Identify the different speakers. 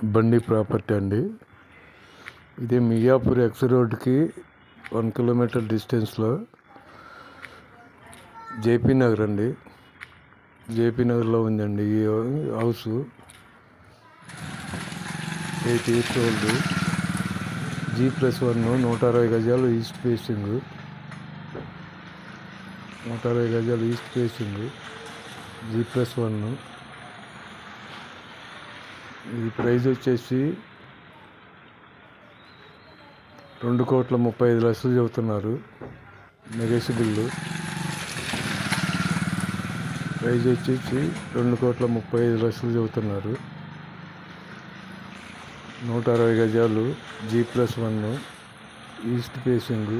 Speaker 1: బండి ప్రాపర్టీ అండి. ఇది మియాపూర్ ఎక్స్ రోడ్కి 1 కిలోమీటర్ డిస్టెన్స్లో జేపీ నగర్ అండి. జేపీ నగర్లో ఉందండి ఈ హౌస్. 8 years ఓల్డ్, G+1, 160 గజాలు ఈస్ట్ ఫేసింగ్, 160 గజాలు ఈస్ట్ ఫేసింగ్, G+1. ఇది ప్రైస్ వచ్చేసి 2,35,00,000 చెబుతున్నారు. నెగోషియబుల్. ప్రైస్ వచ్చేసి 2,35,00,000 చెబుతున్నారు. 160 గజాలు, G+1, ఈస్ట్ ఫేసింగ్.